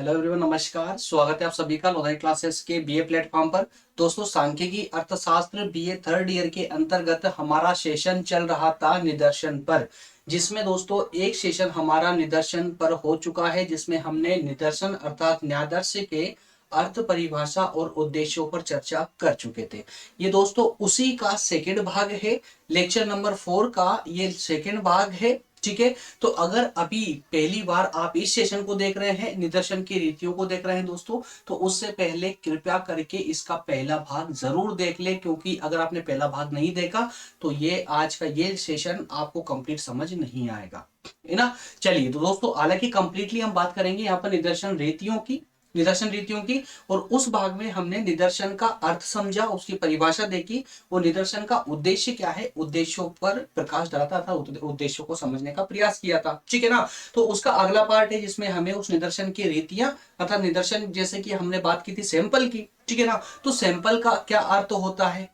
Hello everyone, नमस्कार। स्वागत है आप सभी का लोधाई क्लासेस के बीए प्लेटफॉर्म पर। दोस्तों, सांख्यिकी अर्थशास्त्र बीए थर्ड ईयर के अंतर्गत हमारा सेशन चल रहा था निदर्शन पर, जिसमें दोस्तों एक सेशन हमारा निदर्शन पर हो चुका है, जिसमें हमने निदर्शन अर्थात न्यादर्श के अर्थ, परिभाषा और उद्देश्यों पर चर्चा कर चुके थे। ये दोस्तों उसी का सेकेंड भाग है। लेक्चर नंबर 4 का ये सेकेंड भाग है। ठीक है, तो अगर अभी पहली बार आप इस सेशन को देख रहे हैं, निदर्शन की रीतियों को देख रहे हैं दोस्तों, तो उससे पहले कृपया करके इसका पहला भाग जरूर देख ले, क्योंकि अगर आपने पहला भाग नहीं देखा तो ये आज का ये सेशन आपको कंप्लीट समझ नहीं आएगा, है ना। चलिए, तो दोस्तों हालांकि कंप्लीटली हम बात करेंगे यहाँ पर निदर्शन रीतियों की। और उस भाग में हमने निदर्शन का अर्थ समझा, उसकी परिभाषा देखी, वो निदर्शन का उद्देश्य क्या है, उद्देश्यों पर प्रकाश डालता था, उद्देश्यों को समझने का प्रयास किया था। ठीक है ना। तो उसका अगला पार्ट है जिसमें हमें उस निदर्शन की रीतियां अर्थात निदर्शन, जैसे कि हमने बात की थी सैंपल की, ठीक है ना। तो सैंपल का क्या अर्थ होता है,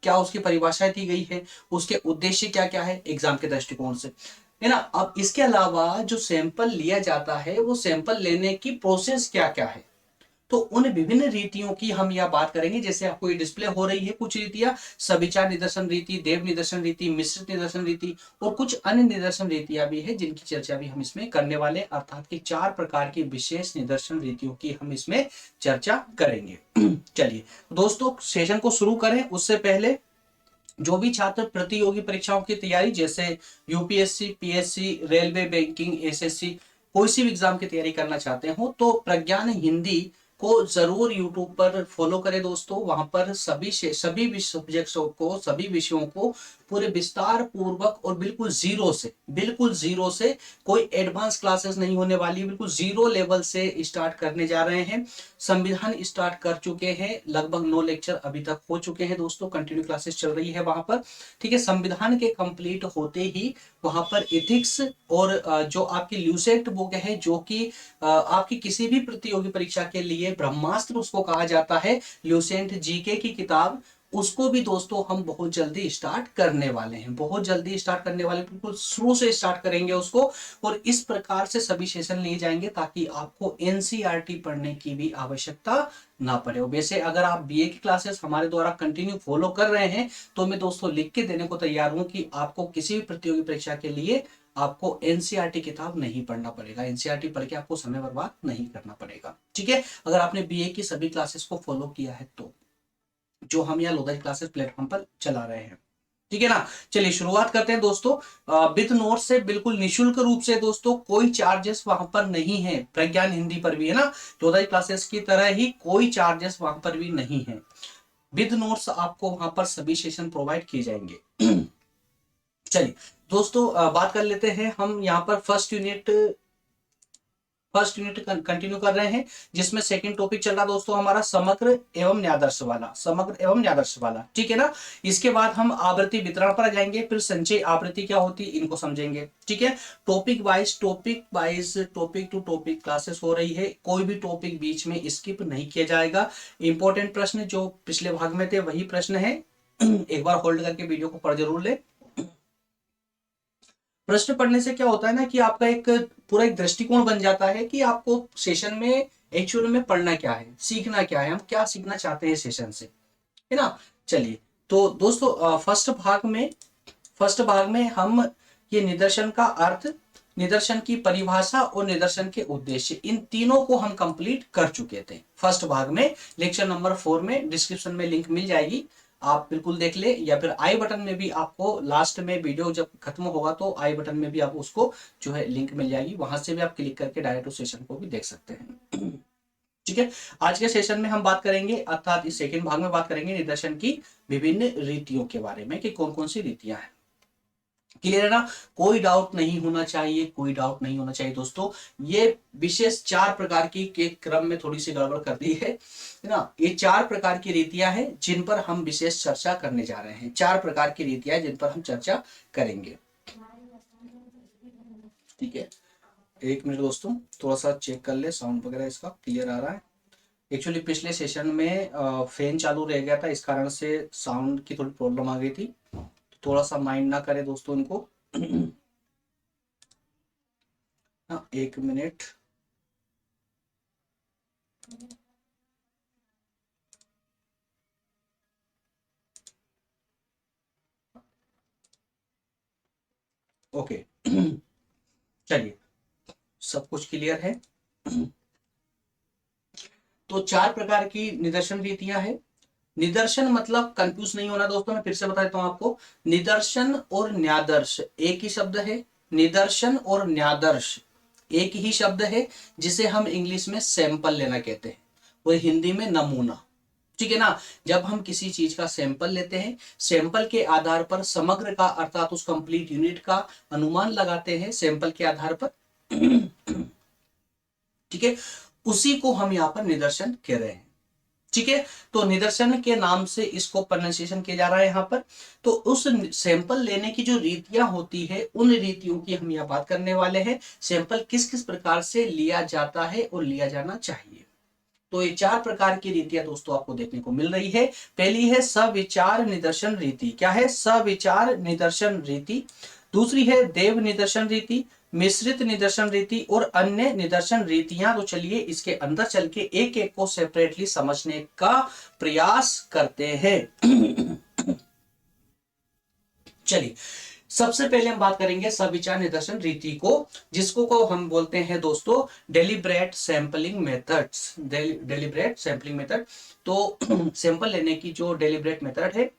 क्या उसकी परिभाषा दी गई है, उसके उद्देश्य क्या क्या है एग्जाम के दृष्टिकोण से, है ना। अब इसके अलावा जो सैंपल लिया जाता है, वो सैंपल लेने की प्रोसेस क्या क्या है, तो उन विभिन्न रीतियों की हम यह बात करेंगे। जैसे आपको ये डिस्प्ले हो रही है कुछ रीतियां, सविचार निदर्शन रीति, देव निदर्शन रीति, मिश्रित निदर्शन रीति और कुछ अन्य निदर्शन रीतियां भी है, जिनकी चर्चा भी हम इसमें करने वाले, अर्थात कि 4 प्रकार की विशेष निदर्शन रीतियों की हम इसमें चर्चा करेंगे। चलिए दोस्तों, सेशन को शुरू करें उससे पहले जो भी छात्र प्रतियोगी परीक्षाओं की तैयारी, जैसे UPSC, PSC, railway, banking, SSC, कोई सी भी एग्जाम की तैयारी करना चाहते हो, तो प्रज्ञान हिंदी को जरूर यूट्यूब पर फॉलो करें दोस्तों। वहां पर सभी सब्जेक्ट्स को, सभी विषयों को पूरे विस्तार पूर्वक और बिल्कुल जीरो से कोई एडवांस क्लासेस नहीं होने वाली, बिल्कुल जीरो लेवल से स्टार्ट करने जा रहे हैं। संविधान स्टार्ट कर चुके हैं, लगभग 9 लेक्चर अभी तक हो चुके हैं दोस्तों, कंटिन्यू क्लासेस चल रही है वहां पर। ठीक है, संविधान के कंप्लीट होते ही वहां पर इथिक्स और जो आपकी ल्यूसेंट बुक है, जो कि आपकी किसी भी प्रतियोगी परीक्षा के लिए ब्रह्मास्त्र उसको कहा जाता है, ल्यूसेंट जीके की किताब, उसको भी दोस्तों हम बहुत जल्दी स्टार्ट करने वाले हैं, बिल्कुल शुरू से स्टार्ट करेंगे उसको। और इस प्रकार से सभी सेशन लिए जाएंगे ताकि आपको एनसीईआरटी पढ़ने की भी आवश्यकता ना पड़े। वैसे अगर आप बीए की क्लासेस हमारे द्वारा कंटिन्यू फॉलो कर रहे हैं, तो मैं दोस्तों लिख के देने को तैयार हूं कि आपको किसी भी प्रतियोगी परीक्षा के लिए आपको एनसीईआरटी किताब नहीं पढ़ना पड़ेगा, एनसीईआरटी पढ़ के आपको समय बर्बाद नहीं करना पड़ेगा। ठीक है, अगर आपने बीए की सभी क्लासेस को फॉलो किया है तो, जो हम यहाँ लोधा क्लासेस प्लेटफॉर्म पर चला रहे हैं। ठीक है ना। चलिए शुरुआत करते हैं दोस्तों। विद नोट से बिल्कुल निशुल्क रूप से दोस्तों, कोई चार्जेस वहां पर नहीं है। प्रज्ञान हिंदी पर भी, है ना, लोधा क्लासेस की तरह ही कोई चार्जेस वहां पर भी नहीं है। विद नोट्स आपको वहां पर सभी सेशन प्रोवाइड किए जाएंगे। चलिए दोस्तों, बात कर लेते हैं हम यहाँ पर फर्स्ट यूनिट कंटिन्यू कर रहे हैं, जिसमें सेकंड टॉपिक चल रहा दोस्तों हमारा समग्र एवं न्यादर्श वाला। ठीक है ना। इसके बाद हम आवृत्ति वितरण पर जाएंगे, फिर संचयी आवृत्ति क्या होती है इनको समझेंगे। ठीक है, टॉपिक टू टॉपिक क्लासेस हो रही है, कोई भी टॉपिक बीच में स्किप नहीं किया जाएगा। इंपॉर्टेंट प्रश्न जो पिछले भाग में थे वही प्रश्न है। एक बार होल्ड करके वीडियो को पढ़ जरूर ले। प्रश्न पढ़ने से क्या होता है ना, कि आपका एक पूरा एक दृष्टिकोण बन जाता है कि आपको सेशन में एक्चुअल में पढ़ना क्या है, सीखना क्या है, हम क्या सीखना चाहते हैं सेशन से, है ना। चलिए, तो दोस्तों फर्स्ट भाग में हम ये निदर्शन का अर्थ, निदर्शन की परिभाषा और निदर्शन के उद्देश्य, इन तीनों को हम कंप्लीट कर चुके थे फर्स्ट भाग में। लेक्चर नंबर 4 में डिस्क्रिप्शन में लिंक मिल जाएगी, आप बिल्कुल देख ले, या फिर आई बटन में भी आपको लास्ट में वीडियो जब खत्म होगा तो आई बटन में भी आपको उसको जो है लिंक मिल जाएगी, वहां से भी आप क्लिक करके डायरेक्ट उस सेशन को भी देख सकते हैं। ठीक है, आज के सेशन में हम बात करेंगे, अर्थात इस सेकंड भाग में बात करेंगे निदर्शन की विभिन्न रीतियों के बारे में, कि कौन कौन सी रीतियां हैं। क्लियर है ना। कोई डाउट नहीं होना चाहिए, कोई डाउट नहीं होना चाहिए दोस्तों। ये विशेष 4 प्रकार की के क्रम में थोड़ी सी गड़बड़ कर दी है ना। ये 4 प्रकार की रीतियां हैं जिन पर हम विशेष चर्चा करने जा रहे हैं, 4 प्रकार की रीतियां जिन पर हम चर्चा करेंगे। ठीक है, एक मिनट दोस्तों, थोड़ा सा चेक कर ले साउंड वगैरह इसका क्लियर आ रहा है। एक्चुअली पिछले सेशन में फैन चालू रह गया था, इस कारण से साउंड की थोड़ी प्रॉब्लम आ गई थी, थोड़ा सा माइंड ना करें दोस्तों इनको। हाँ, एक मिनट। ओके। चलिए, सब कुछ क्लियर है। तो चार प्रकार की निदर्शन रीतियां हैं। निदर्शन मतलब कंफ्यूज नहीं होना दोस्तों, मैं फिर से बता देता हूं आपको। निदर्शन और न्यादर्श एक ही शब्द है। निदर्शन और न्यादर्श एक ही शब्द है, जिसे हम इंग्लिश में सैंपल लेना कहते हैं और हिंदी में नमूना। ठीक है ना। जब हम किसी चीज का सैंपल लेते हैं, सैंपल के आधार पर समग्र का अर्थात उस कंप्लीट यूनिट का अनुमान लगाते हैं सैंपल के आधार पर। ठीक है, उसी को हम यहाँ पर निदर्शन कह रहे हैं। ठीक है, तो निदर्शन के नाम से इसको प्रोनाउंसिएशन किया जा रहा है यहाँ पर। तो उस सैंपल लेने की जो रीतियां होती है, उन रीतियों की हम यहाँ बात करने वाले हैं। सैंपल किस किस प्रकार से लिया जाता है और लिया जाना चाहिए। तो ये चार प्रकार की रीतियां दोस्तों आपको देखने को मिल रही है। पहली है सविचार निदर्शन रीति। क्या है? सविचार निदर्शन रीति। दूसरी है देव निदर्शन रीति, मिश्रित निदर्शन रीति और अन्य निदर्शन रीतियां। तो चलिए इसके अंदर चल के एक एक को सेपरेटली समझने का प्रयास करते हैं। चलिए, सबसे पहले हम बात करेंगे सविचार निदर्शन रीति को, जिसको को हम बोलते हैं दोस्तों deliberate sampling methods. Deliberate sampling method, तो सैंपल लेने की जो डेलिब्रेट मेथड है।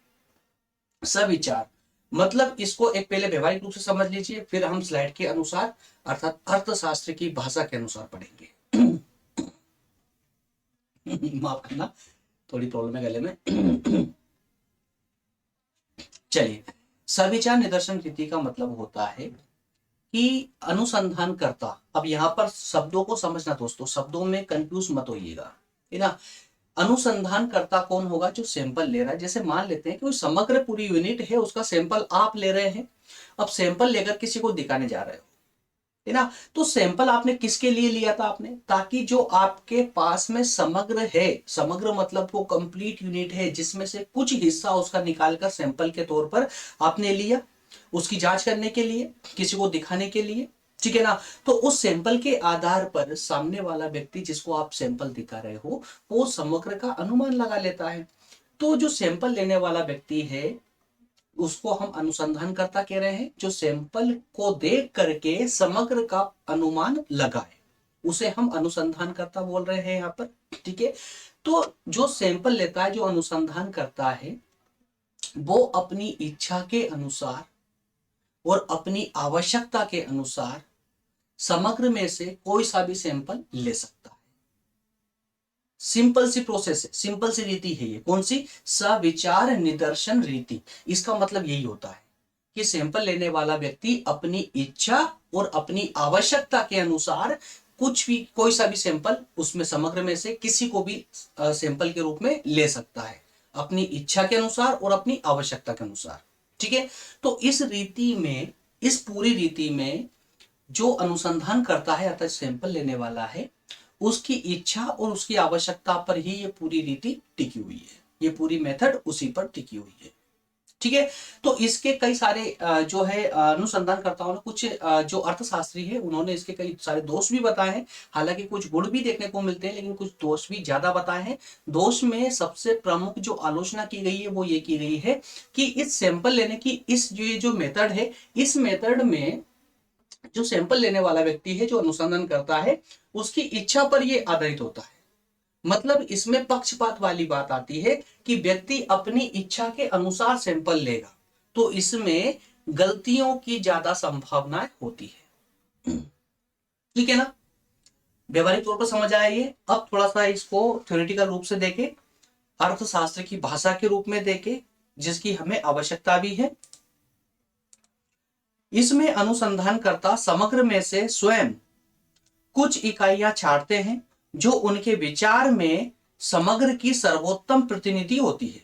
सविचार मतलब इसको एक पहले व्यवहारिक रूप से समझ लीजिए, फिर हम स्लाइड के अनुसार अर्थात अर्थशास्त्र की भाषा के अनुसार पढ़ेंगे। माफ करना, थोड़ी प्रॉब्लम है गले में। चलिए, सविचार निदर्शन रीति का मतलब होता है कि अनुसंधान करता। अब यहां पर शब्दों को समझना दोस्तों, शब्दों में कंफ्यूज मत होइएगा, है ना। अनुसंधान करता कौन होगा? जो सैंपल ले रहा है। जैसे मान लेते हैं कि कोई समग्र पूरी यूनिट है, उसका सैंपल आप ले रहे हैं। अब सैंपल लेकर किसी को दिखाने जा रहे हो, है ना। तो सैंपल आपने किसके लिए लिया था? आपने ताकि जो आपके पास में समग्र है, समग्र मतलब वो कंप्लीट यूनिट है, जिसमें से कुछ हिस्सा उसका निकालकर सैंपल के तौर पर आपने लिया, उसकी जांच करने के लिए, किसी को दिखाने के लिए। ठीक है ना। तो उस सैंपल के आधार पर सामने वाला व्यक्ति जिसको आप सैंपल दिखा रहे हो, वो समग्र का अनुमान लगा लेता है। तो जो सैंपल लेने वाला व्यक्ति है, उसको हम अनुसंधानकर्ता कह रहे हैं। जो सैंपल को देख करके समग्र का अनुमान लगाए, उसे हम अनुसंधानकर्ता बोल रहे हैं यहाँ पर। ठीक है, तो जो सैंपल लेता है, जो अनुसंधान करता है, वो अपनी इच्छा के अनुसार और अपनी आवश्यकता के अनुसार समग्र में से कोई सा भी सैंपल ले सकता है। सिंपल सी प्रोसेस है, सिंपल सी रीति है ये। कौन सी? सविचार निदर्शन रीति। इसका मतलब यही होता है कि सैंपल लेने वाला व्यक्ति अपनी इच्छा और अपनी आवश्यकता के अनुसार कुछ भी, कोई सा भी सैंपल उसमें समग्र में से किसी को भी सैंपल के रूप में ले सकता है, अपनी इच्छा के अनुसार और अपनी आवश्यकता के अनुसार। ठीक है, तो इस रीति में, इस पूरी रीति में जो अनुसंधान करता है अर्थात सैंपल लेने वाला है, उसकी इच्छा और उसकी आवश्यकता पर ही ये पूरी रीति टिकी हुई है। ये पूरी मेथड उसी पर टिकी हुई है। ठीक है, तो इसके कई सारे जो है अनुसंधानकर्ताओं ने, कुछ जो अर्थशास्त्री है, उन्होंने इसके कई सारे दोष भी बताए हैं। हालांकि कुछ गुण भी देखने को मिलते हैं, लेकिन कुछ दोष भी ज्यादा बताए हैं। दोष में सबसे प्रमुख जो आलोचना की गई है वो ये की गई है कि इस सैंपल लेने की इस जो मेथड है, इस मेथड में जो सैंपल लेने वाला व्यक्ति है, जो अनुसंधान करता है, उसकी इच्छा पर यह आधारित होता है। मतलब इसमें पक्षपात वाली बात आती है कि व्यक्ति अपनी इच्छा के अनुसार सैंपल लेगा, तो इसमें गलतियों की ज्यादा संभावनाएं होती है। ठीक है ना, व्यवहारिक तौर पर समझ आया ये। अब थोड़ा सा इसको थ्योरेटिकल रूप से देखें, अर्थशास्त्र की भाषा के रूप में देखें, जिसकी हमें आवश्यकता भी है। इसमें अनुसंधानकर्ता समग्र में से स्वयं कुछ इकाइयां छांटते हैं, जो उनके विचार में समग्र की सर्वोत्तम प्रतिनिधि होती है।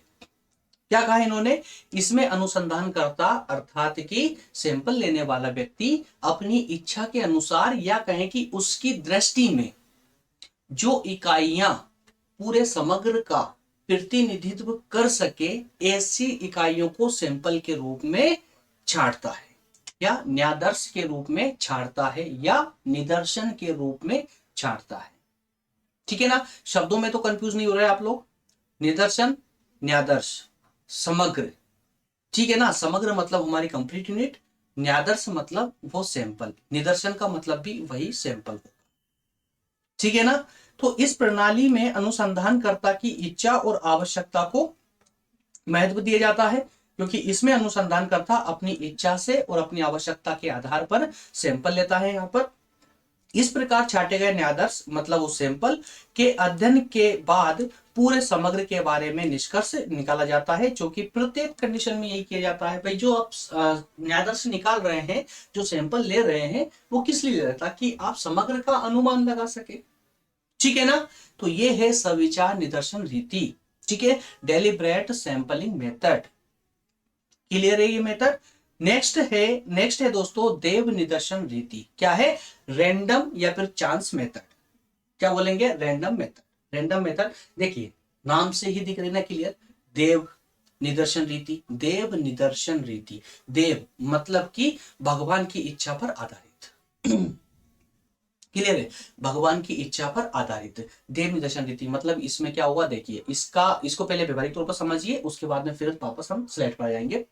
क्या कहा इन्होंने? इसमें अनुसंधानकर्ता अर्थात कि सैंपल लेने वाला व्यक्ति अपनी इच्छा के अनुसार, या कहें कि उसकी दृष्टि में जो इकाइयां पूरे समग्र का प्रतिनिधित्व कर सके, ऐसी इकाइयों को सैंपल के रूप में छांटता है, या न्यादर्श के रूप में छांटता है, या निदर्शन के रूप में छांटता है। ठीक है ना, शब्दों में तो कंफ्यूज नहीं हो रहे आप लोग। निदर्शन, न्यादर्श, समग्र। ठीक है ना, समग्र मतलब हमारी कंप्लीट यूनिट, न्यादर्श मतलब वो सैंपल, निदर्शन का मतलब भी वही सैंपल। ठीक है ना। तो इस प्रणाली में अनुसंधानकर्ता की इच्छा और आवश्यकता को महत्व दिया जाता है, क्योंकि इसमें अनुसंधानकर्ता अपनी इच्छा से और अपनी आवश्यकता के आधार पर सैंपल लेता है। यहाँ पर इस प्रकार छाटे गए न्यादर्श मतलब उस सैंपल के अध्ययन के बाद पूरे समग्र के बारे में निष्कर्ष निकाला जाता है, जो कि प्रत्येक कंडीशन में यही किया जाता है। भाई जो आप न्यादर्श निकाल रहे हैं, जो सैंपल ले रहे हैं, वो किस लिए ले रहे हैं? ताकि आप समग्र का अनुमान लगा सके। ठीक है ना। तो ये है सविचार निदर्शन रीति। ठीक है, डेलिब्रेट सैंपलिंग मेथड। क्लियर है ये मेथड। नेक्स्ट है दोस्तों देव निदर्शन रीति। क्या है? रैंडम या फिर चांस मेथड। क्या बोलेंगे? Random method. रैंडम मेथड देखिए नाम से ही दिख रही ना क्लियर, देव निदर्शन रीति। देव निदर्शन रीति, देव मतलब कि भगवान की इच्छा पर आधारित। क्लियर है, भगवान की इच्छा पर आधारित देव निदर्शन रीति। मतलब इसमें क्या हुआ देखिए, इसको पहले व्यवहारिक तौर पर समझिए, उसके बाद में फिर वापस हम स्लाइड पर आ जाएंगे।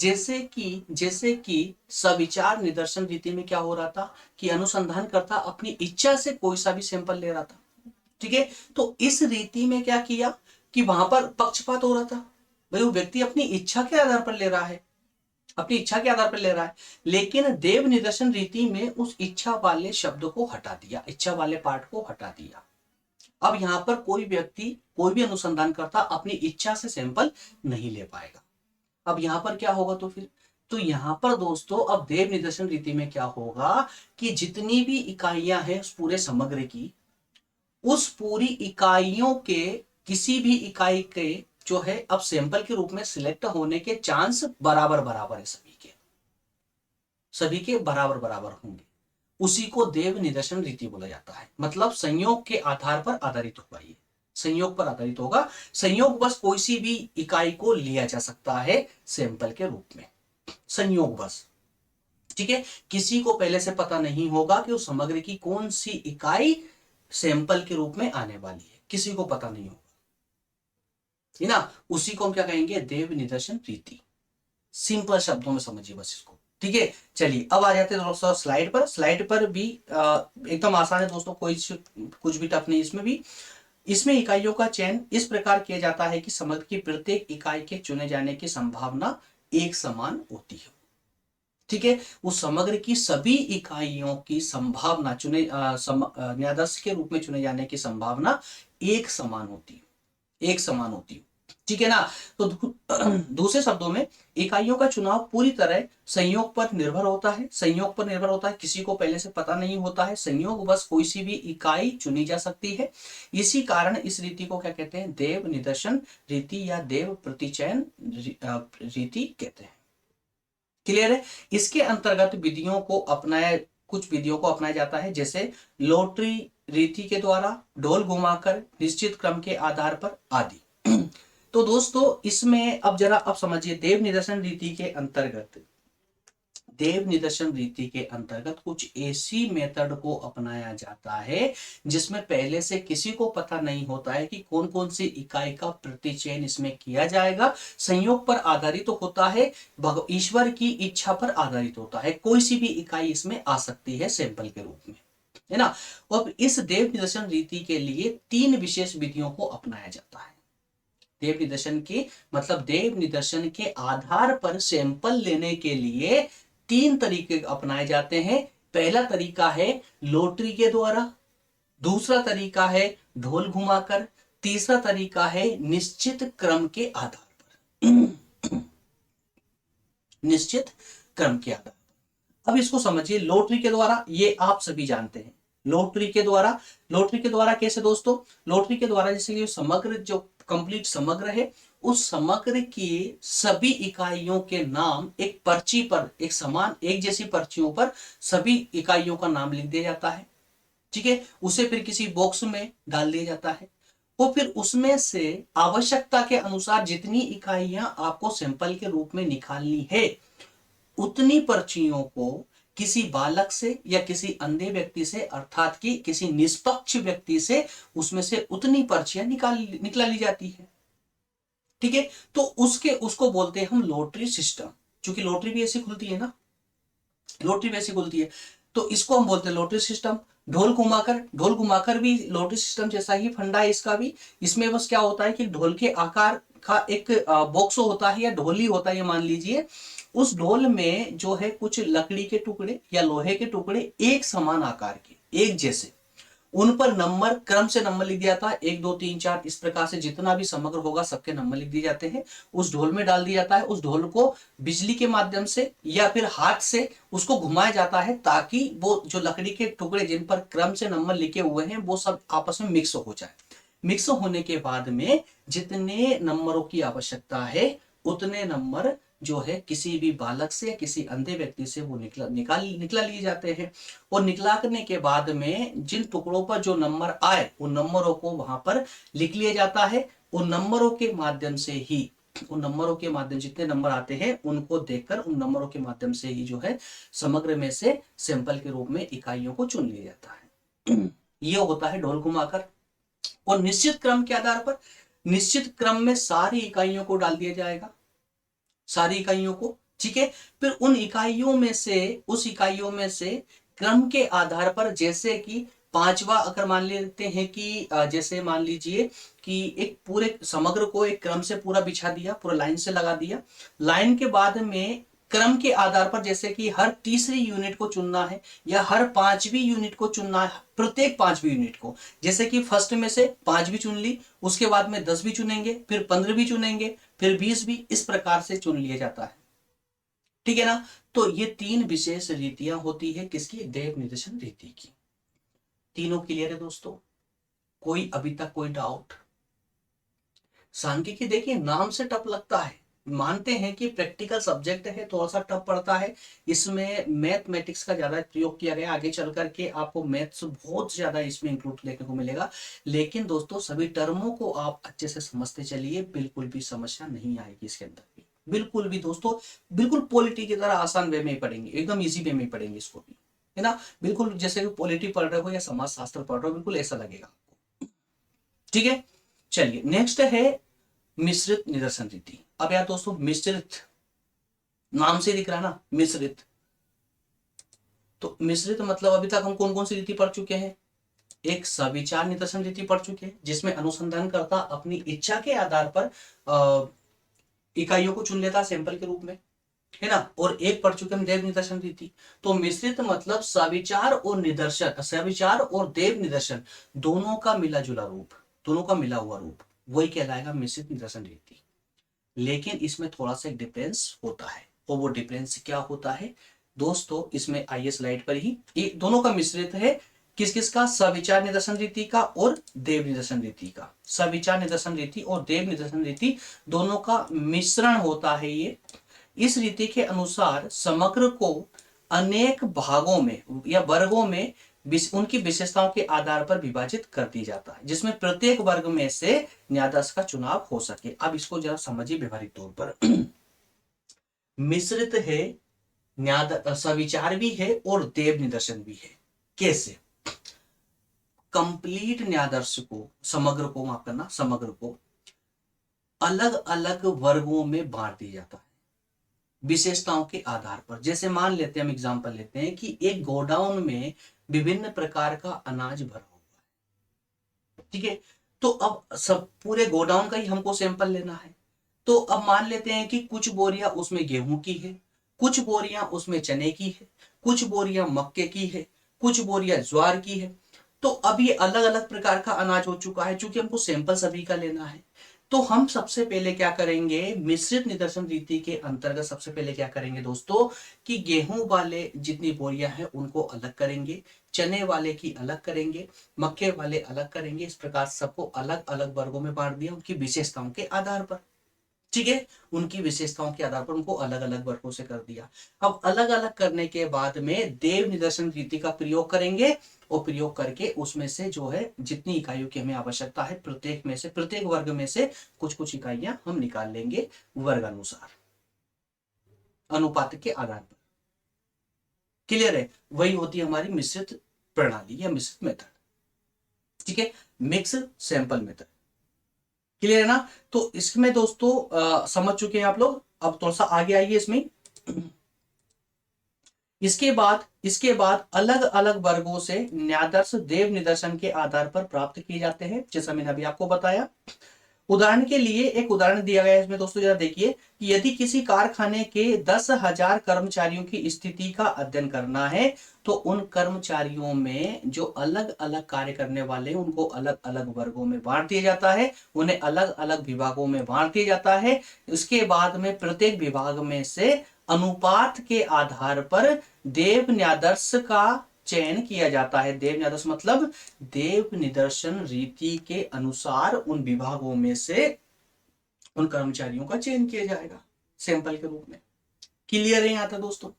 जैसे कि सविचार निदर्शन रीति में क्या हो रहा था कि अनुसंधानकर्ता अपनी इच्छा से कोई सा भी सैंपल ले रहा था। ठीक है, तो इस रीति में क्या किया कि वहां पर पक्षपात हो रहा था। भाई वो व्यक्ति अपनी इच्छा के आधार पर ले रहा है, अपनी इच्छा के आधार पर ले रहा है। लेकिन देव निदर्शन रीति में उस इच्छा वाले शब्द को हटा दिया, इच्छा वाले पार्ट को हटा दिया। अब यहां पर कोई व्यक्ति, कोई भी अनुसंधानकर्ता अपनी इच्छा से सैंपल नहीं ले पाएगा। अब यहां पर क्या होगा? तो फिर तो यहां पर दोस्तों अब देव निदर्शन रीति में क्या होगा कि जितनी भी इकाइयां हैं उस पूरे समग्र की, उस पूरी इकाइयों के किसी भी इकाई के जो है अब सैंपल के रूप में सिलेक्ट होने के चांस बराबर बराबर है, सभी के बराबर बराबर होंगे। उसी को देव निदर्शन रीति बोला जाता है। मतलब संयोग के आधार पर आधारित होगा, ये संयोग पर आधारित होगा। संयोग बस कोई सी भी इकाई को लिया जा सकता है सैंपल के रूप में, संयोग बस। ठीक है, किसी को पहले से पता नहीं होगा कि उस समग्र की कौन सी इकाई सैंपल के रूप में आने वाली है, किसी को पता नहीं होगा, है ना। उसी को हम क्या कहेंगे? देव निदर्शन रीति। सिंपल शब्दों में समझिए बस इसको। ठीक है, चलिए अब आ जाते हैं दोस्तों स्लाइड पर। स्लाइड पर भी एकदम आसान है दोस्तों, कोई कुछ भी टफ नहीं इसमें भी। इसमें इकाइयों का चयन इस प्रकार किया जाता है कि समग्र की प्रत्येक इकाई के चुने जाने की संभावना एक समान होती है। ठीक है, उस समग्र की सभी इकाइयों की संभावना न्यायाधीश के रूप में चुने जाने की संभावना एक समान होती है, एक समान होती है। ठीक है ना। तो दूसरे शब्दों में इकाइयों का चुनाव पूरी तरह संयोग पर निर्भर होता है, संयोग पर निर्भर होता है, किसी को पहले से पता नहीं होता है। संयोग बस कोई सी भी इकाई चुनी जा सकती है। इसी कारण इस रीति को क्या कहते हैं? देव निदर्शन रीति या देव प्रतिचयन रीति कहते हैं। क्लियर है। इसके अंतर्गत विधियों को अपनाया, कुछ विधियों को अपनाया जाता है, जैसे लॉटरी रीति के द्वारा, ढोल घुमाकर, निश्चित क्रम के आधार पर आदि। तो दोस्तों इसमें अब जरा अब समझिए, देव निदर्शन रीति के अंतर्गत, देव निदर्शन रीति के अंतर्गत कुछ ऐसी मेथड को अपनाया जाता है जिसमें पहले से किसी को पता नहीं होता है कि कौन कौन सी इकाई का प्रतिचयन इसमें किया जाएगा। संयोग पर आधारित तो होता है, ईश्वर की इच्छा पर आधारित होता है। कोई सी भी इकाई इसमें आ सकती है सैंपल के रूप में, है ना। अब इस देव निदर्शन रीति के लिए 3 विशेष विधियों को अपनाया जाता है। देव निदर्शन के मतलब देव निदर्शन के आधार पर सैंपल लेने के लिए 3 तरीके अपनाए जाते हैं। पहला तरीका है लॉटरी के द्वारा, दूसरा तरीका है ढोल घुमाकर, तीसरा तरीका है निश्चित क्रम के आधार पर। निश्चित क्रम के आधार पर। अब इसको समझिए, लॉटरी के द्वारा ये आप सभी जानते हैं। लॉटरी के द्वारा कैसे दोस्तों? लॉटरी के द्वारा जैसे कि समग्र जो कंप्लीट समग्र है, उस समग्र की सभी इकाइयों के नाम एक पर्ची पर, एक समान एक जैसी पर्चियों पर सभी इकाइयों का नाम लिख दिया जाता है। ठीक है, उसे फिर किसी बॉक्स में डाल दिया जाता है। वो फिर उसमें से आवश्यकता के अनुसार जितनी इकाइयां आपको सैंपल के रूप में निकालनी है, उतनी पर्चियों को किसी बालक से या किसी अंधे व्यक्ति से, अर्थात कि किसी निष्पक्ष व्यक्ति से उसमें से उतनी पर्चियां निकाल ली जाती है। ठीक है, तो उसको बोलते हैं हम लॉटरी सिस्टम। क्योंकि लॉटरी भी ऐसी खुलती है ना, लॉटरी वैसी खुलती है। तो इसको हम बोलते हैं लॉटरी सिस्टम। ढोल घुमाकर भी लॉटरी सिस्टम जैसा ही फंडा है इसका भी। इसमें बस क्या होता है कि ढोल के आकार का एक बॉक्स होता है या ढोली होता है, ये मान लीजिए। उस ढोल में जो है कुछ लकड़ी के टुकड़े या लोहे के टुकड़े एक समान आकार के, एक जैसे, उन पर नंबर, क्रम से नंबर लिख दिया था, 1 2 3 4, इस प्रकार से जितना भी समग्र होगा सबके नंबर लिख दिए जाते हैं। उस ढोल में डाल दिया जाता है। उस ढोल को बिजली के माध्यम से या फिर हाथ से उसको घुमाया जाता है, ताकि वो जो लकड़ी के टुकड़े जिन पर क्रम से नंबर लिखे हुए हैं वो सब आपस में मिक्स हो जाए। मिक्स होने के बाद में जितने नंबरों की आवश्यकता है उतने नंबर जो है किसी भी बालक से या किसी अंधे व्यक्ति से वो निकला लिए जाते हैं। और निकला करने के बाद में जिन टुकड़ों पर जो नंबर आए उन नंबरों को वहां पर लिख लिया जाता है। उन नंबरों के माध्यम से ही, उन नंबरों के माध्यम जितने नंबर आते हैं उनको देखकर उन नंबरों के माध्यम से ही जो है समग्र में से सैंपल के रूप में इकाइयों को चुन लिया जाता है। ये होता है ढोल घुमाकर। और निश्चित क्रम के आधार पर, निश्चित क्रम में सारी इकाइयों को डाल दिया जाएगा, सारी इकाइयों को, ठीक है। फिर उन इकाइयों में से, उस इकाइयों में से क्रम के आधार पर, जैसे कि पांचवा अगर मान लेते हैं कि जैसे मान लीजिए कि एक पूरे समग्र को एक क्रम से पूरा बिछा दिया, पूरा लाइन से लगा दिया। लाइन के बाद में क्रम के आधार पर जैसे कि हर तीसरी यूनिट को चुनना है या हर पांचवी यूनिट को चुनना है, प्रत्येक पांचवी यूनिट को, जैसे कि फर्स्ट में से 5 भी चुन ली, उसके बाद में 10 भी चुनेंगे, फिर 15 भी चुनेंगे, फिर 20 भी, इस प्रकार से चुन लिया जाता है, ठीक है ना। तो ये 3 विशेष रीतियां होती है किसकी, देव निर्देशन रीति की। तीनों क्लियर है दोस्तों? कोई अभी तक कोई डाउट? सांख्यिकी देखिए नाम से टफ लगता है, मानते हैं कि प्रैक्टिकल सब्जेक्ट है, थोड़ा सा टफ पड़ता है। इसमें मैथमेटिक्स का ज्यादा प्रयोग किया गया, आगे चल करके आपको मैथ्स बहुत ज्यादा इसमें इंक्लूड देखने को मिलेगा। लेकिन दोस्तों सभी टर्मों को आप अच्छे से समझते चलिए, बिल्कुल भी समस्या नहीं आएगी इसके अंदर भी, बिल्कुल भी दोस्तों। बिल्कुल पॉलिटी की तरह आसान वे में ही पढ़ेंगे, एकदम इजी वे में ही पढ़ेंगे इसको भी, है ना। बिल्कुल जैसे पॉलिटी पढ़ रहे हो या समाज शास्त्र पढ़ रहे हो, बिल्कुल ऐसा लगेगा आपको, ठीक है। चलिए नेक्स्ट है मिश्रित निदर्शन रीति। अब यार दोस्तों मिश्रित, नाम से दिख रहा है ना मिश्रित, तो मिश्रित मतलब अभी तक हम कौन कौन सी रीति पढ़ चुके हैं? एक सविचार निदर्शन रीति पढ़ चुके हैं, जिसमें अनुसंधानकर्ता अपनी इच्छा के आधार पर इकाइयों को चुन लेता सैंपल के रूप में, है ना। और एक पढ़ चुके हम देव निदर्शन रीति। तो मिश्रित मतलब सविचार और निदर्शन, सविचार और देव निदर्शन दोनों का मिला जुला रूप, दोनों का मिला हुआ रूप, वही कहलाएगा मिश्रित निदर्शन रीति। लेकिन इसमें थोड़ा सा एक डिफरेंस होता है, और वो डिफरेंस क्या होता है दोस्तों, इसमें आइए स्लाइड पर ही, ये दोनों का मिश्रित है। किस किस का? सविचार निदर्शन रीति का और देव निदर्शन रीति का। सविचार निदर्शन रीति और देव निदर्शन रीति दोनों का मिश्रण होता है ये। इस रीति के अनुसार समग्र को अनेक भागों में या वर्गों में उनकी विशेषताओं के आधार पर विभाजित कर दी जाता है, जिसमें प्रत्येक वर्ग में से न्यायाधीश का चुनाव हो सके। अब इसको जरा समझिए व्यवहारिक तौर पर। मिश्रित है, सविचार भी है और देव निदर्शन भी है। कैसे? कंप्लीट न्यायाधीश को, समग्र को, माफ करना, समग्र को अलग अलग वर्गों में बांट दिया जाता है विशेषताओं के आधार पर। जैसे मान लेते हैं, हम एग्जांपल लेते हैं कि एक गोडाउन में विभिन्न प्रकार का अनाज भरा हुआ है, ठीक है। तो अब सब पूरे गोडाउन का ही हमको सैंपल लेना है। तो अब मान लेते हैं कि कुछ बोरियां उसमें गेहूं की है, कुछ बोरियां उसमें चने की है, कुछ बोरियां मक्के की है, कुछ बोरियां ज्वार की है। तो अब ये अलग अलग प्रकार का अनाज हो चुका है, चूंकि हमको सैंपल सभी का लेना है। तो हम सबसे पहले क्या करेंगे, मिश्रित निदर्शन रीति के अंतर्गत सबसे पहले क्या करेंगे दोस्तों, कि गेहूं वाले जितनी बोरियां हैं उनको अलग करेंगे, चने वाले की अलग करेंगे, मक्के वाले अलग करेंगे। इस प्रकार सबको अलग अलग वर्गों में बांट दिया उनकी विशेषताओं के आधार पर, ठीक है। उनकी विशेषताओं के आधार पर उनको अलग अलग वर्गों से कर दिया। अब अलग अलग करने के बाद में देव निदर्शन रीति का प्रयोग करेंगे, और प्रयोग करके उसमें से जो है जितनी इकाइयों की हमें आवश्यकता है प्रत्येक में से, प्रत्येक वर्ग में से कुछ कुछ इकाइयां हम निकाल लेंगे वर्ग अनुसार, अनुपात के आधार पर। क्लियर है? वही होती है हमारी मिश्रित प्रणाली या मिश्रित मेथड, ठीक है, मिक्स सैंपल मेथड। क्लियर है ना? तो इसमें दोस्तों समझ चुके हैं आप लोग। अब थोड़ा सा आगे आइए इसमें। इसके बाद अलग अलग वर्गों से न्यादर्श देव निदर्शन के आधार पर प्राप्त किए जाते हैं, जैसा मैंने अभी आपको बताया। उदाहरण के लिए एक उदाहरण दिया गया है इसमें दोस्तों, जरा देखिए कि यदि किसी कारखाने के 10,000 कर्मचारियों की स्थिति का अध्ययन करना है तो उन कर्मचारियों में जो अलग अलग कार्य करने वाले उनको अलग अलग वर्गों में बांट दिया जाता है, उन्हें अलग अलग विभागों में बांट दिया जाता है। उसके बाद में प्रत्येक विभाग में से अनुपात के आधार पर देव न्यादर्श का चयन किया जाता है। देव न्यादर्श मतलब देव निदर्शन रीति के अनुसार उन विभागों में से उन कर्मचारियों का चयन किया जाएगा सैंपल के रूप में। क्लियर है यहां तक दोस्तों?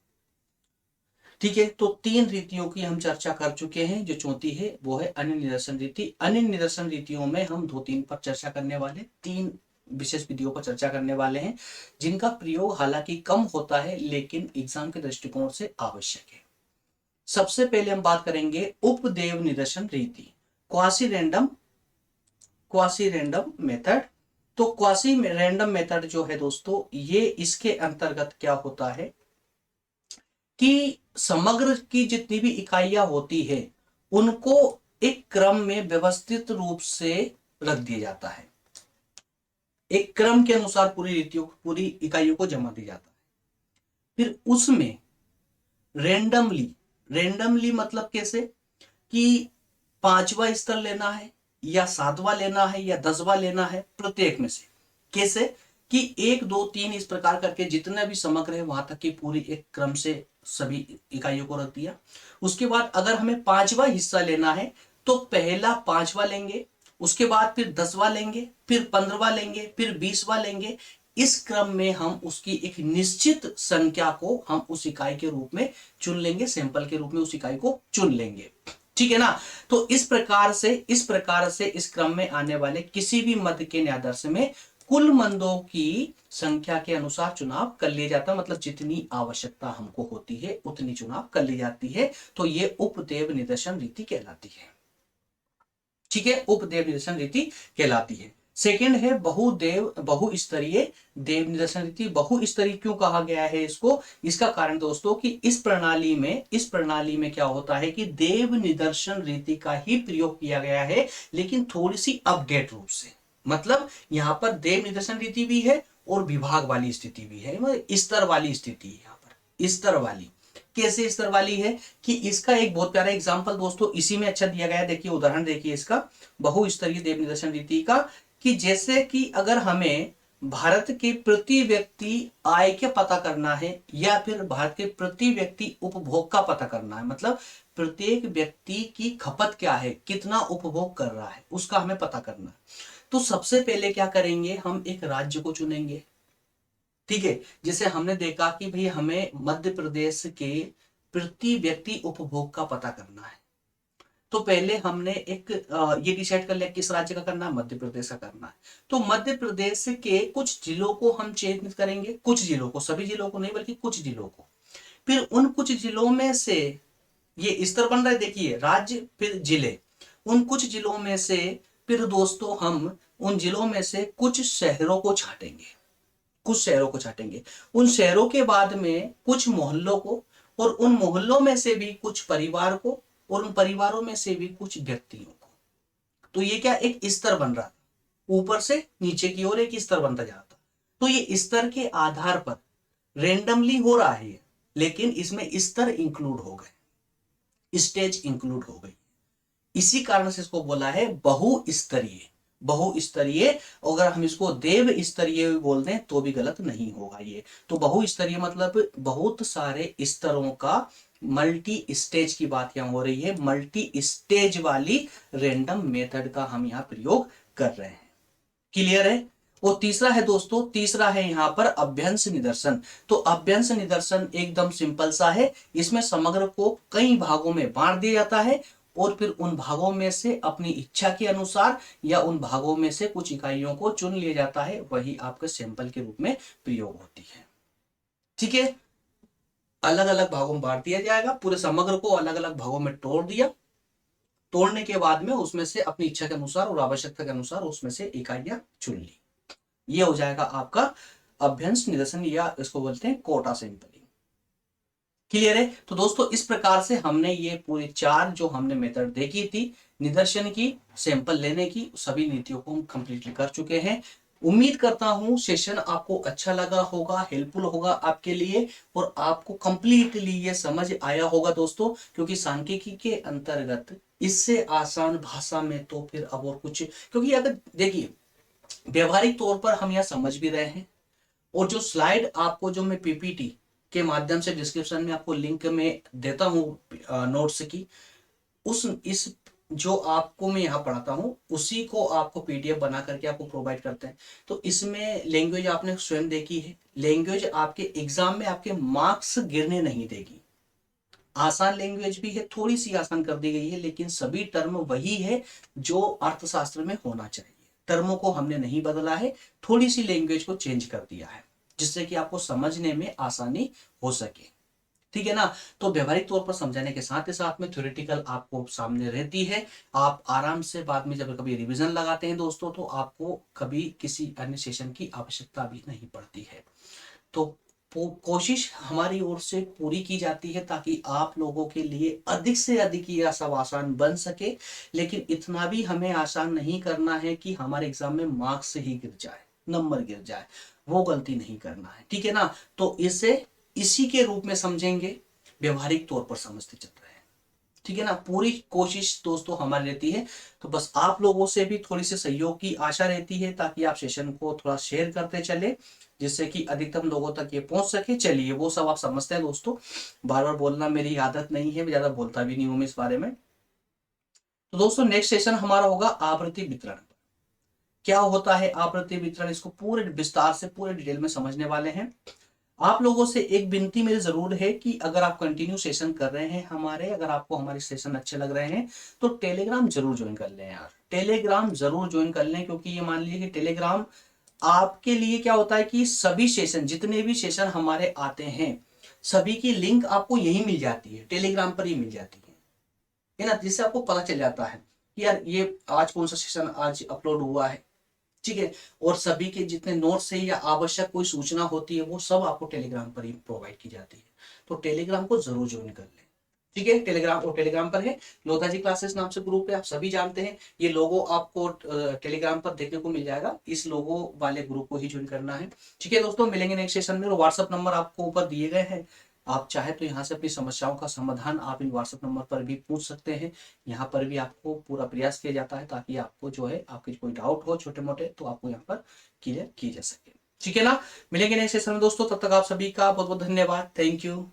ठीक है, तो 3 रीतियों की हम चर्चा कर चुके हैं। जो चौथी है वो है अन्य निदर्शन रीति। अन्य निदर्शन रीतियों में हम 2-3 पर चर्चा करने वाले, 3 विशेष विधियों पर चर्चा करने वाले हैं जिनका प्रयोग हालांकि कम होता है लेकिन एग्जाम के दृष्टिकोण से आवश्यक है। सबसे पहले हम बात करेंगे उपदेव निदर्शन रीति, क्वासी रैंडम मेथड। तो क्वासी रैंडम मेथड जो है दोस्तों, ये इसके अंतर्गत क्या होता है कि समग्र की जितनी भी इकाइयां होती है उनको एक क्रम में व्यवस्थित रूप से रख दिया जाता है। एक क्रम के अनुसार पूरी इकाइयों को जमा दिया जाता है। फिर उसमें रेंडमली मतलब कैसे कि 5वां स्तर लेना है या 7वां लेना है या 10वां लेना है प्रत्येक में से। कैसे कि 1 2 3 इस प्रकार करके जितने भी समग्र है वहां तक की पूरी एक क्रम से सभी इकाइयों को रख दिया। उसके बाद अगर हमें 5वां हिस्सा लेना है तो पहला 5वां लेंगे, उसके बाद फिर 10वां लेंगे, फिर 15वां लेंगे, फिर 20वां लेंगे। इस क्रम में हम उसकी एक निश्चित संख्या को हम उस इकाई के रूप में चुन लेंगे, सैंपल के रूप में उस इकाई को चुन लेंगे। ठीक है ना? तो इस प्रकार से इस क्रम में आने वाले किसी भी मद के न्यादर्श में कुल मंदों की संख्या के अनुसार चुनाव कर लिया जाता है। मतलब जितनी आवश्यकता हमको होती है उतनी चुनाव कर ली जाती है। तो ये उपदेव निदर्शन रीति कहलाती है। ठीक है, उपदेव निदर्शन रीति कहलाती है। सेकंड है बहुस्तरीय देव निदर्शन रीति। बहुस्तरीय क्यों कहा गया है इसको? इसका कारण दोस्तों कि इस प्रणाली में क्या होता है कि देव निदर्शन रीति का ही प्रयोग किया गया है लेकिन थोड़ी सी अपडेट रूप से। मतलब यहां पर देव निदर्शन रीति भी है और विभाग वाली स्थिति भी है, मतलब स्तर वाली स्थिति है। यहां पर स्तर वाली कैसे स्तर वाली है कि इसका एक बहुत प्यारा एग्जांपल दोस्तों इसी में अच्छा दिया गया है। देखिए उदाहरण देखिए इसका बहुस्तरीय देव निदर्शन रीति का, कि जैसे कि अगर हमें भारत के प्रति व्यक्ति आय का पता करना है या फिर भारत के प्रति व्यक्ति उपभोग का पता करना है, मतलब प्रत्येक व्यक्ति की खपत क्या है, कितना उपभोग कर रहा है, उसका हमें पता करना है। तो सबसे पहले क्या करेंगे, हम एक राज्य को चुनेंगे। ठीक है, जैसे हमने देखा कि भाई हमें मध्य प्रदेश के प्रति व्यक्ति उपभोग का पता करना है। तो पहले हमने एक ये डिसाइड कर लिया किस राज्य का करना है, मध्य प्रदेश का करना है। तो मध्य प्रदेश के कुछ जिलों को हम चिन्हित करेंगे, कुछ जिलों को, सभी जिलों को नहीं बल्कि कुछ जिलों को। फिर उन कुछ जिलों में से ये स्तर बन रहा है, देखिए राज्य फिर जिले। उन कुछ जिलों में से फिर दोस्तों हम उन जिलों में से कुछ शहरों को छाटेंगे। उन शहरों के बाद में कुछ मोहल्लों को, और उन मोहल्लों में से भी कुछ परिवार को, और उन परिवारों में से भी कुछ व्यक्तियों को। तो ये क्या एक स्तर बन रहा था, ऊपर से नीचे की ओर एक स्तर बनता जाता। तो ये स्तर के आधार पर रेंडमली हो रहा है लेकिन इसमें स्तर इंक्लूड हो गए, स्टेज इंक्लूड हो गई। इसी कारण से इसको बोला है बहुस्तरीय। अगर हम इसको देव स्तरीय बोल दें तो भी गलत नहीं होगा ये। तो बहुस्तरीय मतलब बहुत सारे स्तरों का मल्टी स्टेज की बात यहां हो रही है। मल्टी स्टेज वाली रैंडम मेथड का हम यहां प्रयोग कर रहे हैं। क्लियर है? और तीसरा है दोस्तों, तीसरा है यहां पर अभ्यंश निदर्शन। तो अभ्यंश निदर्शन एकदम सिंपल सा है। इसमें समग्र को कई भागों में बांट दिया जाता है और फिर उन भागों में से अपनी इच्छा के अनुसार या उन भागों में से कुछ इकाइयों को चुन लिया जाता है, वही आपके सैंपल के रूप में प्रयोग होती है। ठीक है, अलग अलग भागों में बांट दिया जाएगा, पूरे समग्र को अलग अलग भागों में तोड़ दिया। तोड़ने के बाद में उसमें से अपनी इच्छा के अनुसार और आवश्यकता के अनुसार उसमें से इकाइयां चुन ली। ये हो जाएगा आपका अभ्यंश निदर्शन, या इसको बोलते हैं कोटा सैंपलिंग। क्लियर है। तो दोस्तों इस प्रकार से हमने ये पूरे 4 जो हमने मेथड देखी थी निदर्शन की, सैंपल लेने की, सभी नीतियों को हम कंप्लीटली कर चुके हैं। उम्मीद करता हूं सेशन आपको अच्छा लगा होगा, हेल्पफुल होगा आपके लिए, और आपको कंप्लीटली ये समझ आया होगा दोस्तों, क्योंकि सांख्यिकी के अंतर्गत इससे आसान भाषा में तो फिर अब और कुछ, क्योंकि अगर देखिए व्यवहारिक तौर पर हम यह समझ भी रहे हैं, और जो स्लाइड आपको जो मैं पीपीटी के माध्यम से डिस्क्रिप्शन में आपको लिंक में देता हूं नोट्स की, उस इस जो आपको मैं यहाँ पढ़ाता हूँ उसी को आपको पीडीएफ बना करके आपको प्रोवाइड करते हैं। तो इसमें लैंग्वेज आपने स्वयं देखी है, लैंग्वेज आपके एग्जाम में आपके मार्क्स गिरने नहीं देगी। आसान लैंग्वेज भी है, थोड़ी सी आसान कर दी गई है, लेकिन सभी टर्म वही है जो अर्थशास्त्र में होना चाहिए। टर्मों को हमने नहीं बदला है, थोड़ी सी लैंग्वेज को चेंज कर दिया है जिससे कि आपको समझने में आसानी हो सके। ठीक है ना। तो व्यवहारिक तौर पर समझाने के साथ ही साथ में थ्योरेटिकल आपको सामने रहती है। आप आराम से बाद में जब कभी रिवीजन लगाते हैं दोस्तों, तो आपको कभी किसी अन्य सेशन की आवश्यकता भी नहीं पड़ती है। तो कोशिश हमारी ओर से पूरी की जाती है ताकि आप लोगों के लिए अधिक से अधिक यह सब आसान बन सके, लेकिन इतना भी हमें आसान नहीं करना है कि हमारे एग्जाम में मार्क्स ही गिर जाए, नंबर गिर जाए, वो गलती नहीं करना है। ठीक है ना। तो इसे इसी के रूप में समझेंगे, व्यवहारिक तौर पर समझते चल रहे हैं। ठीक है ना। पूरी कोशिश दोस्तों हमारी रहती है, तो बस आप लोगों से भी थोड़ी सी सहयोग की आशा रहती है ताकि आप सेशन को थोड़ा शेयर करते चले, जिससे कि अधिकतम लोगों तक ये पहुंच सके। चलिए वो सब आप समझते हैं दोस्तों, बार बार बोलना मेरी आदत नहीं है, मैं ज्यादा बोलता भी नहीं हूं मैं इस बारे में। तो दोस्तों नेक्स्ट सेशन हमारा होगा आवृत्ति वितरण। क्या होता है आवृत्ति वितरण, इसको पूरे विस्तार से पूरे डिटेल में समझने वाले हैं। आप लोगों से एक विनती मेरी जरूर है कि अगर आप कंटिन्यू सेशन कर रहे हैं हमारे, अगर आपको हमारे सेशन अच्छे लग रहे हैं, तो टेलीग्राम जरूर ज्वाइन कर लें यार, टेलीग्राम जरूर ज्वाइन कर लें। क्योंकि ये मान लीजिए कि टेलीग्राम आपके लिए क्या होता है कि सभी सेशन, जितने भी सेशन हमारे आते हैं, सभी की लिंक आपको यही मिल जाती है, टेलीग्राम पर ही मिल जाती है ना। जिससे आपको पता चल जाता है कि यार ये आज कौन सा सेशन आज अपलोड हुआ है। ठीक है। और सभी के जितने नोट्स है या आवश्यक कोई सूचना होती है वो सब आपको टेलीग्राम पर ही प्रोवाइड की जाती है। तो टेलीग्राम को जरूर ज्वाइन कर लें। ठीक है। टेलीग्राम, और टेलीग्राम पर है लोधा जी क्लासेस नाम से ग्रुप है, आप सभी जानते हैं। ये लोगो आपको टेलीग्राम पर देखने को मिल जाएगा, इस लोगो वाले ग्रुप को ही ज्वाइन करना है। ठीक है दोस्तों, मिलेंगे नेक्स्ट सेशन में। व्हाट्सअप नंबर आपको ऊपर दिए गए हैं, आप चाहे तो यहाँ से अपनी समस्याओं का समाधान आप इन व्हाट्सएप नंबर पर भी पूछ सकते हैं। यहाँ पर भी आपको पूरा प्रयास किया जाता है ताकि आपको जो है आपके कोई डाउट हो छोटे मोटे तो आपको यहाँ पर क्लियर किए जा सके। ठीक है ना। मिलेंगे नेक्स्ट सेशन में दोस्तों, तब तक आप सभी का बहुत बहुत धन्यवाद। Thank you.